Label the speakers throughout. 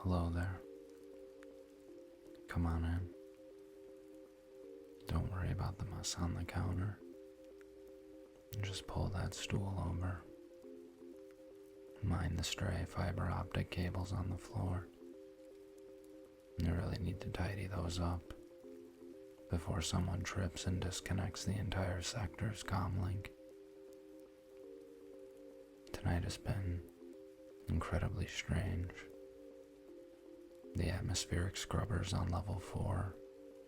Speaker 1: Hello there. Come on in. Don't worry about the mess on the counter. Just pull that stool over. Mind the stray fiber optic cables on the floor. You really need to tidy those up before someone trips and disconnects the entire sector's comm link. Tonight has been incredibly strange. The atmospheric scrubbers on level 4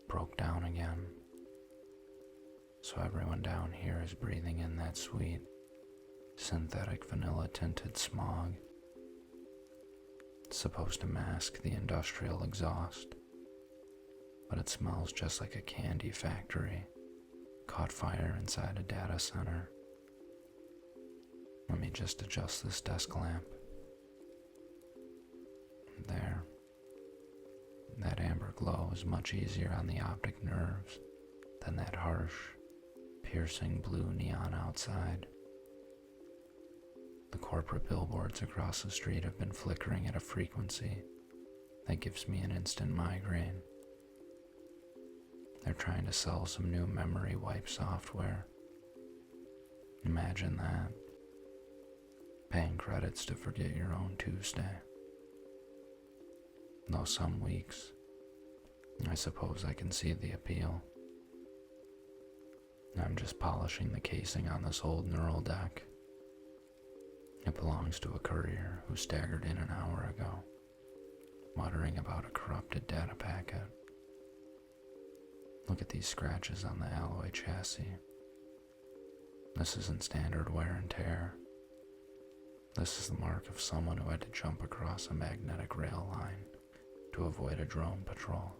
Speaker 1: broke down again, so everyone down here is breathing in that sweet, synthetic vanilla-tinted smog. It's supposed to mask the industrial exhaust, but it smells just like a candy factory caught fire inside a data center. Let me just adjust this desk lamp. There. That amber glow is much easier on the optic nerves than that harsh, piercing blue neon outside. The corporate billboards across the street have been flickering at a frequency that gives me an instant migraine. They're trying to sell some new memory wipe software. Imagine that. Paying credits to forget your own Tuesday. Though some weeks, I suppose I can see the appeal. I'm just polishing the casing on this old neural deck. It belongs to a courier who staggered in an hour ago, muttering about a corrupted data packet. Look at these scratches on the alloy chassis. This isn't standard wear and tear. This is the mark of someone who had to jump across a magnetic rail line to avoid a drone patrol.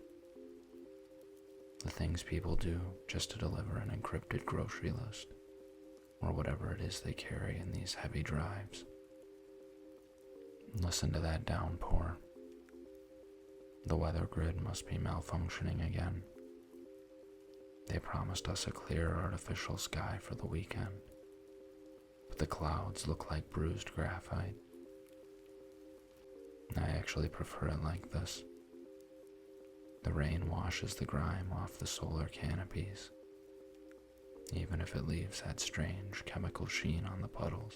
Speaker 1: The things people do just to deliver an encrypted grocery list, or whatever it is they carry in these heavy drives. Listen to that downpour. The weather grid must be malfunctioning again. They promised us a clear artificial sky for the weekend, but the clouds look like bruised graphite. I actually prefer it like this. The rain washes the grime off the solar canopies, even if it leaves that strange chemical sheen on the puddles.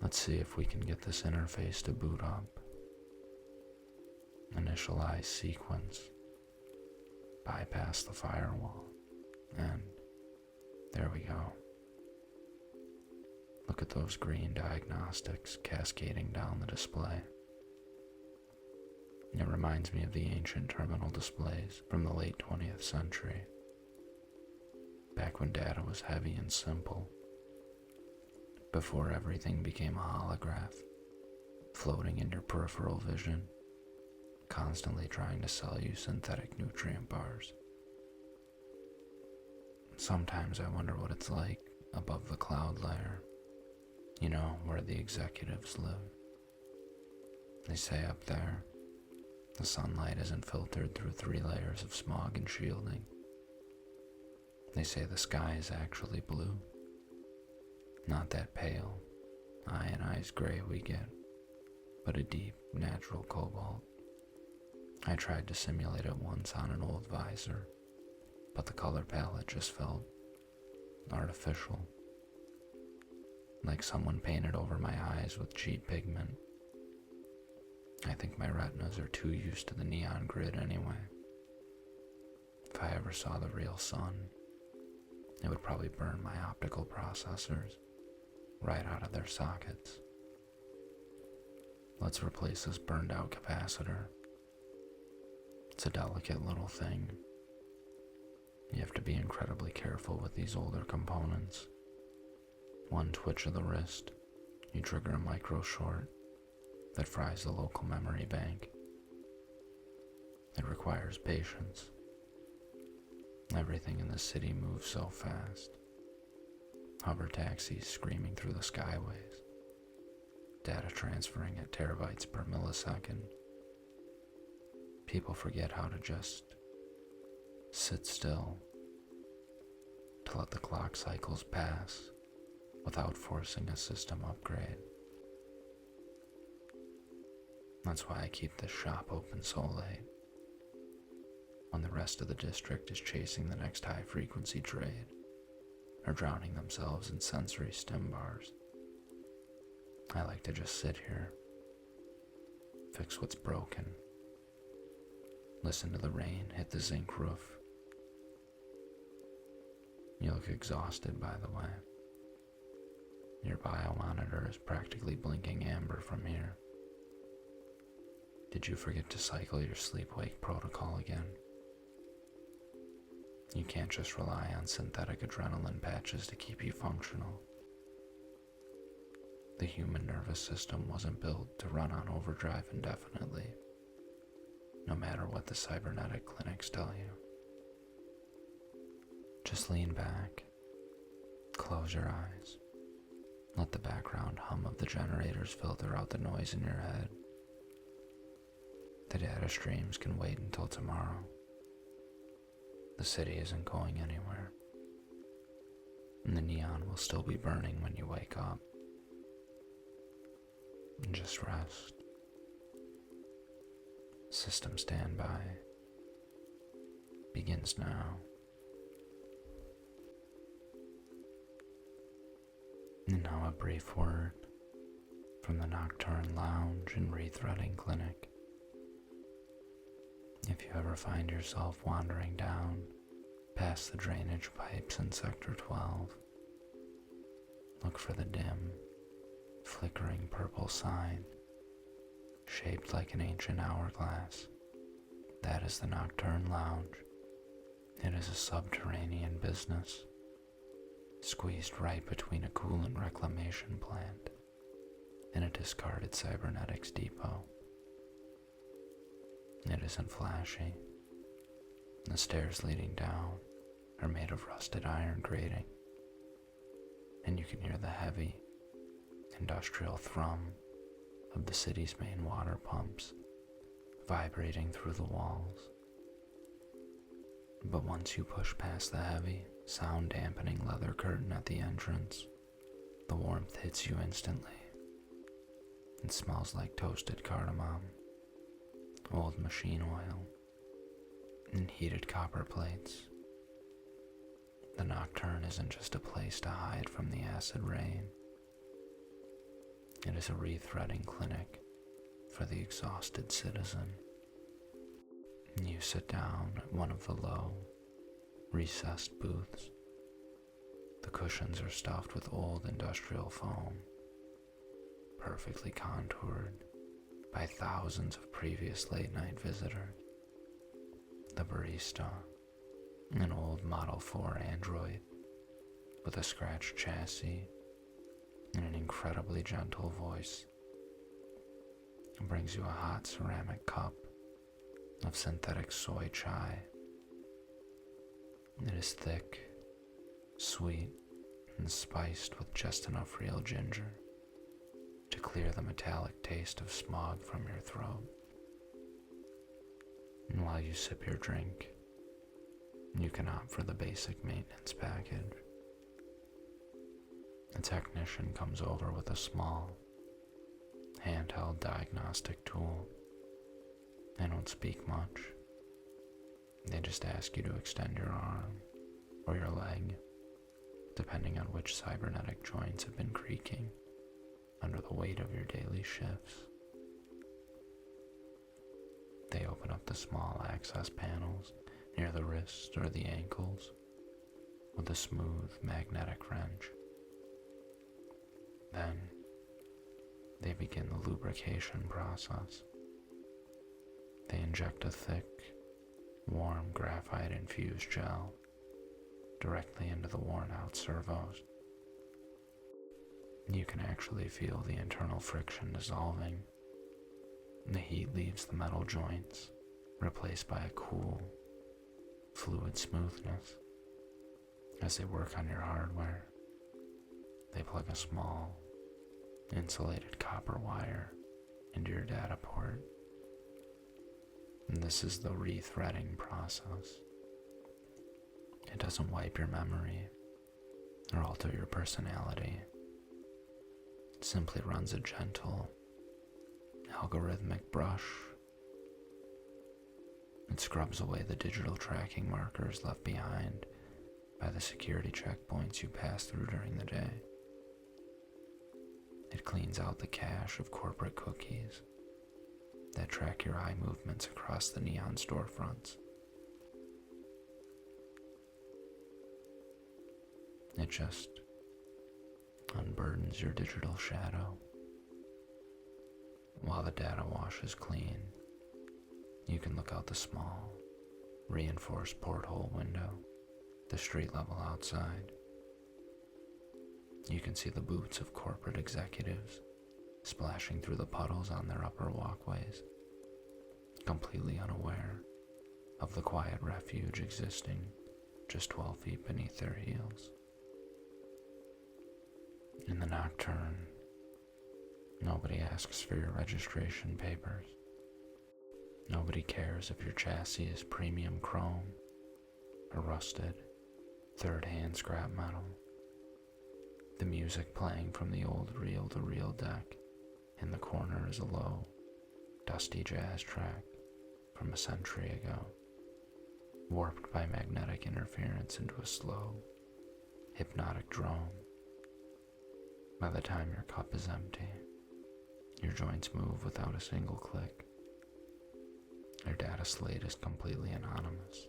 Speaker 1: Let's see if we can get this interface to boot up. Initialize sequence. Bypass the firewall. And there we go. Look at those green diagnostics cascading down the display. It reminds me of the ancient terminal displays from the late 20th century, back when data was heavy and simple, before everything became a holograph, floating in your peripheral vision, constantly trying to sell you synthetic nutrient bars. Sometimes I wonder what it's like above the cloud layer, you know, where the executives live. They say up there, the sunlight isn't filtered through 3 layers of smog and shielding. They say the sky is actually blue, not that pale, ionized gray we get, but a deep, natural cobalt. I tried to simulate it once on an old visor, but the color palette just felt artificial, like someone painted over my eyes with cheap pigment. I think my retinas are too used to the neon grid anyway. If I ever saw the real sun, it would probably burn my optical processors right out of their sockets. Let's replace this burned out capacitor. It's a delicate little thing. You have to be incredibly careful with these older components. One twitch of the wrist, you trigger a micro short that fries the local memory bank. It requires patience. Everything in the city moves so fast. Hover taxis screaming through the skyways. Data transferring at terabytes per millisecond. People forget how to just sit still to let the clock cycles pass without forcing a system upgrade. That's why I keep this shop open so late, when the rest of the district is chasing the next high-frequency trade or drowning themselves in sensory stim bars. I like to just sit here, fix what's broken, listen to the rain hit the zinc roof. You look exhausted, by the way. Your biomonitor is practically blinking amber from here. Did you forget to cycle your sleep-wake protocol again? You can't just rely on synthetic adrenaline patches to keep you functional. The human nervous system wasn't built to run on overdrive indefinitely, no matter what the cybernetic clinics tell you. Just lean back, close your eyes, let the background hum of the generators filter out the noise in your head. The data streams can wait until tomorrow. The city isn't going anywhere, and the neon will still be burning when you wake up. And just rest. System standby begins now. And now a brief word from the Nocturne Lounge and Rethreading Clinic. If you ever find yourself wandering down past the drainage pipes in Sector 12, look for the dim, flickering purple sign, shaped like an ancient hourglass. That is the Nocturne Lounge. It is a subterranean business, squeezed right between a coolant reclamation plant and a discarded cybernetics depot. It isn't flashy. The stairs leading down are made of rusted iron grating, and you can hear the heavy, industrial thrum of the city's main water pumps vibrating through the walls. But once you push past the heavy, sound-dampening leather curtain at the entrance, the warmth hits you instantly. It smells like toasted cardamom, old machine oil, and heated copper plates. The Nocturne isn't just a place to hide from the acid rain. It is a rethreading clinic for the exhausted citizen. You sit down at one of the low, recessed booths. The cushions are stuffed with old industrial foam, perfectly contoured by thousands of previous late-night visitors. The barista, an old Model 4 android with a scratched chassis and an incredibly gentle voice, brings you a hot ceramic cup of synthetic soy chai. It is thick, sweet, and spiced with just enough real ginger to clear the metallic taste of smog from your throat. And while you sip your drink, you can opt for the basic maintenance package. A technician comes over with a small, handheld diagnostic tool. They don't speak much. They just ask you to extend your arm or your leg, depending on which cybernetic joints have been creaking under the weight of your daily shifts. They open up the small access panels near the wrists or the ankles with a smooth magnetic wrench. Then they begin the lubrication process. They inject a thick, warm graphite-infused gel directly into the worn-out servos. You can actually feel the internal friction dissolving. The heat leaves the metal joints, replaced by a cool, fluid smoothness. As they work on your hardware, they plug a small, insulated copper wire into your data port. And this is the rethreading process. It doesn't wipe your memory or alter your personality. It simply runs a gentle, algorithmic brush. It scrubs away the digital tracking markers left behind by the security checkpoints you pass through during the day. It cleans out the cache of corporate cookies that track your eye movements across the neon storefronts. It just unburdens your digital shadow. While the data washes clean, you can look out the small, reinforced porthole window, the street level outside. You can see the boots of corporate executives splashing through the puddles on their upper walkways, completely unaware of the quiet refuge existing just 12 feet beneath their heels. In the nocturne, nobody asks for your registration papers. Nobody cares if your chassis is premium chrome or rusted, third-hand scrap metal. The music playing from the old reel-to-reel deck in the corner is a low, dusty jazz track from a century ago, warped by magnetic interference into a slow, hypnotic drone. By the time your cup is empty, your joints move without a single click. Your data slate is completely anonymous,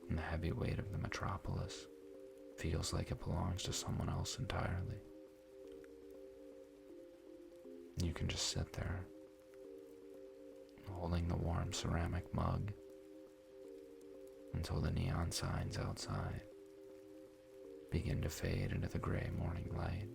Speaker 1: and the heavy weight of the metropolis feels like it belongs to someone else entirely. You can just sit there, holding the warm ceramic mug until the neon signs outside begin to fade into the gray morning light.